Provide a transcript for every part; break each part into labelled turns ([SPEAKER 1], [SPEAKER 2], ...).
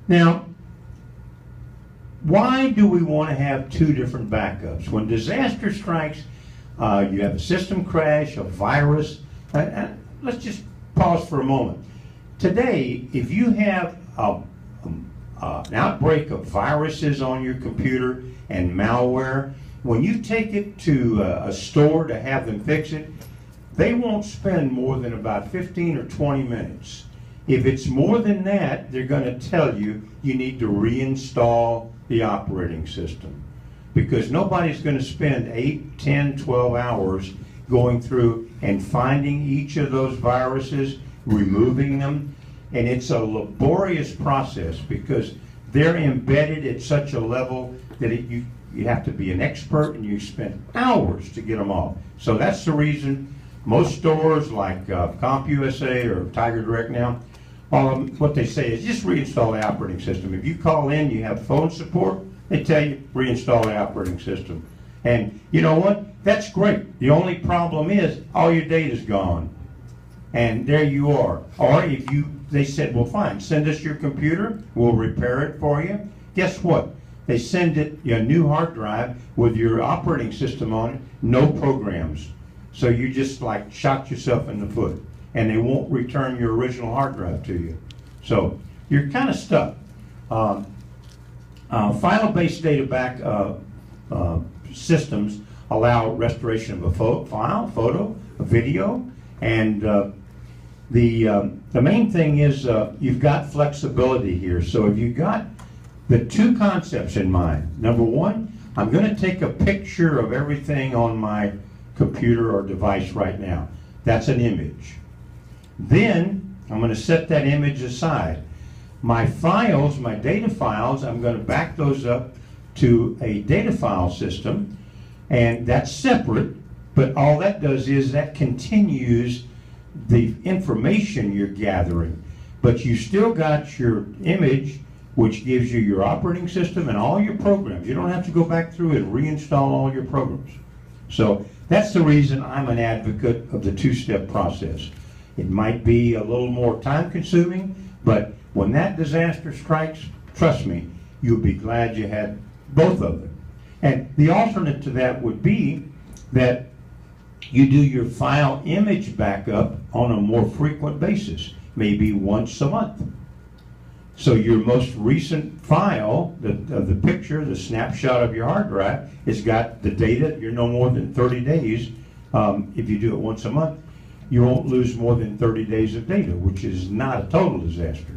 [SPEAKER 1] Now, why do we want to have two different backups? When disaster strikes, you have a system crash, a virus. Let's just pause for a moment. Today, if you have an outbreak of viruses on your computer and malware, when you take it to a store to have them fix it, they won't spend more than about 15 or 20 minutes. If it's more than that, they're going to tell you you need to reinstall the operating system, because nobody's going to spend 8, 10, 12 hours going through and finding each of those viruses, removing them, and it's a laborious process because they're embedded at such a level that you have to be an expert, and you spend hours to get them off. So that's the reason most stores like CompUSA or Tiger Direct now, what they say is just reinstall the operating system. If you call in, you have phone support, they tell you reinstall the operating system. And you know what? That's great. The only problem is all your data's gone. And there you are. Or if they said, well, fine, send us your computer, we'll repair it for you. Guess what? They send it a new hard drive with your operating system on it, no programs. So you just like shot yourself in the foot, and they won't return your original hard drive to you. So you're kind of stuck. File-based data back systems allow restoration of a file, photo, a video, and the main thing is you've got flexibility here. So if you've got the two concepts in mind, number one, I'm going to take a picture of everything on my computer or device right now. That's an image. Then I'm going to set that image aside. My files, my data files, I'm going to back those up to a data file system, and that's separate, but all that does is that continues the information you're gathering. But you still got your image, which gives you your operating system and all your programs. You don't have to go back through and reinstall all your programs. So that's the reason I'm an advocate of the two-step process. It might be a little more time-consuming, but when that disaster strikes, trust me, you'll be glad you had both of them. And the alternate to that would be that you do your file image backup on a more frequent basis, maybe once a month. So your most recent file, the picture, the snapshot of your hard drive, has got the data. You're no more than 30 days. If you do it once a month, you won't lose more than 30 days of data, which is not a total disaster.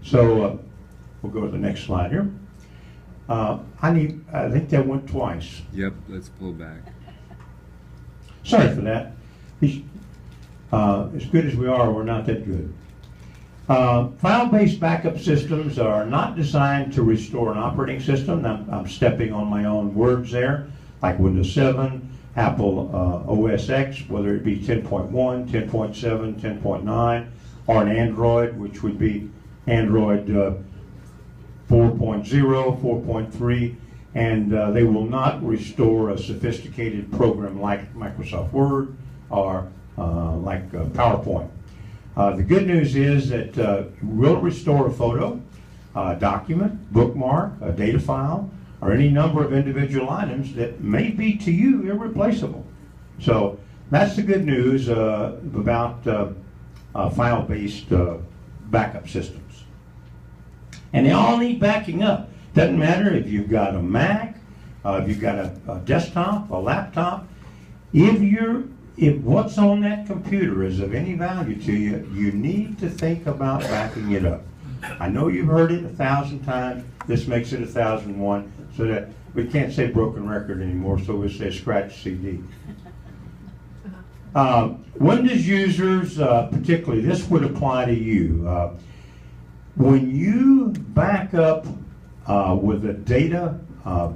[SPEAKER 1] So we'll go to the next slide here. I think that went twice.
[SPEAKER 2] Yep, let's pull back.
[SPEAKER 1] Sorry for that. As good as we are, we're not that good. File-based backup systems are not designed to restore an operating system. I'm stepping on my own words there, like Windows 7, Apple OS X, whether it be 10.1, 10.7, 10.9, or an Android, which would be Android 4.0, 4.3, and they will not restore a sophisticated program like Microsoft Word or like PowerPoint. The good news is that it will restore a photo, a document, bookmark, a data file, or any number of individual items that may be to you irreplaceable. So that's the good news about file-based backup systems. And they all need backing up. Doesn't matter if you've got a Mac, if you've got a desktop, a laptop. If what's on that computer is of any value to you, you need to think about backing it up. I know you've heard it 1,000 times. This makes it 1,001, so that we can't say broken record anymore, so we'll say scratch CD. Windows users, particularly, this would apply to you. When you back up with a data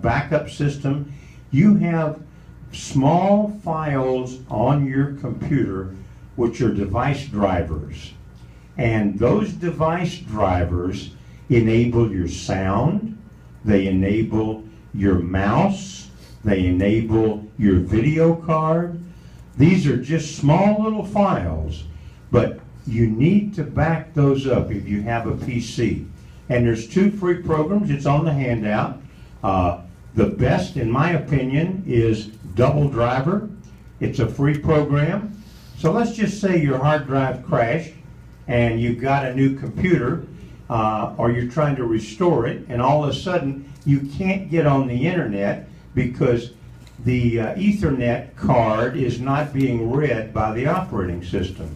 [SPEAKER 1] backup system, you have small files on your computer which are device drivers. And those device drivers enable your sound, they enable your mouse, they enable your video card. These are just small little files, but you need to back those up if you have a PC. And there's 2 free programs. It's on the handout. The best, in my opinion, is Double Driver. It's a free program. So let's just say your hard drive crashed and you've got a new computer, or you're trying to restore it, and all of a sudden you can't get on the internet because the Ethernet card is not being read by the operating system.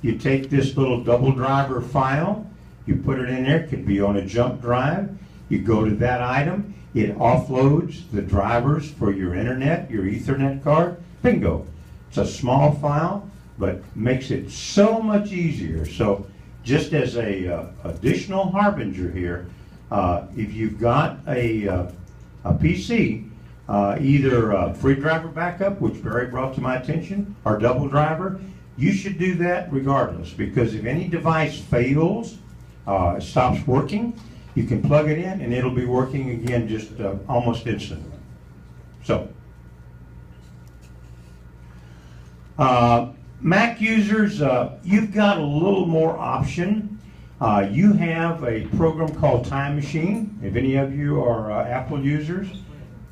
[SPEAKER 1] You take this little double driver file, you put it in there, it could be on a jump drive, you go to that item, it offloads the drivers for your internet, your Ethernet card, bingo. It's a small file, but makes it so much easier. So just as a additional harbinger here, if you've got a PC, either free driver backup, which Barry brought to my attention, or double driver, you should do that regardless, because if any device fails, stops working, you can plug it in and it'll be working again just almost instantly. So, Mac users, you've got a little more option. You have a program called Time Machine. If any of you are Apple users,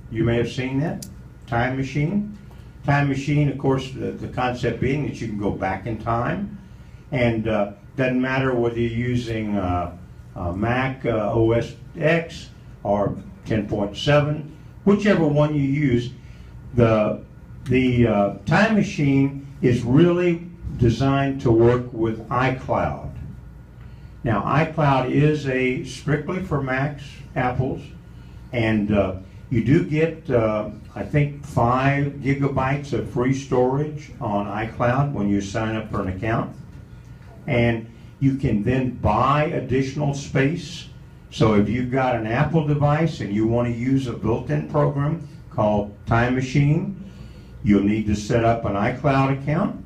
[SPEAKER 1] you may have seen that, Time Machine. Time Machine, of course, the concept being that you can go back in time, and doesn't matter whether you're using Mac OS X or 10.7, whichever one you use. The Time Machine is really designed to work with iCloud. Now, iCloud is strictly for Macs, Apples, and you do get, I think, 5 gigabytes of free storage on iCloud when you sign up for an account. And you can then buy additional space. So if you've got an Apple device and you want to use a built-in program called Time Machine, you'll need to set up an iCloud account.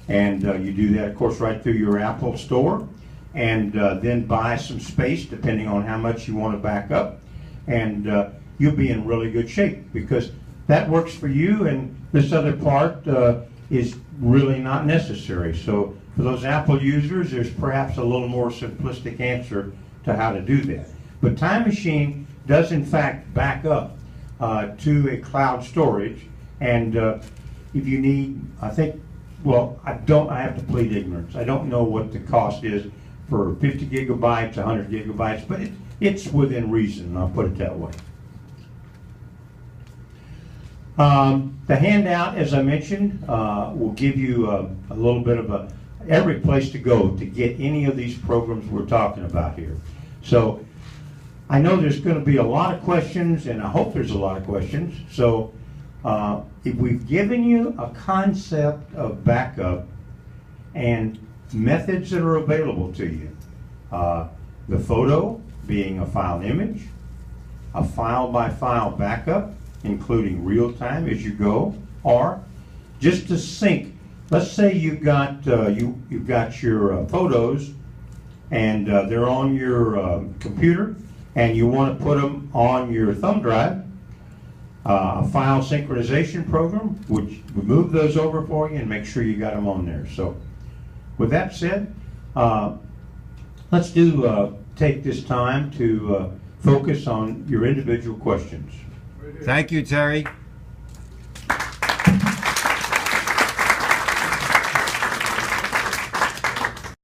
[SPEAKER 1] And you do that, of course, right through your Apple store. And then buy some space depending on how much you want to back up. And you'll be in really good shape, because that works for you, and this other part is really not necessary. So for those Apple users, there's perhaps a little more simplistic answer to how to do that. But Time Machine does in fact back up to a cloud storage, and if you need, I think, well, I have to plead ignorance. I don't know what the cost is for 50 gigabytes, 100 gigabytes, but it's within reason, I'll put it that way. The handout, as I mentioned, will give you a little bit of every place to go to get any of these programs we're talking about here. So I know there's going to be a lot of questions, and I hope there's a lot of questions. So if we've given you a concept of backup and methods that are available to you, the photo being a file image, a file-by-file backup, including real time as you go, or just to sync. Let's say you've got you've got your photos, and they're on your computer, and you want to put them on your thumb drive. A file synchronization program which would move those over for you and make sure you got them on there. So, with that said, let's take this time to focus on your individual questions.
[SPEAKER 2] Thank you, Terry.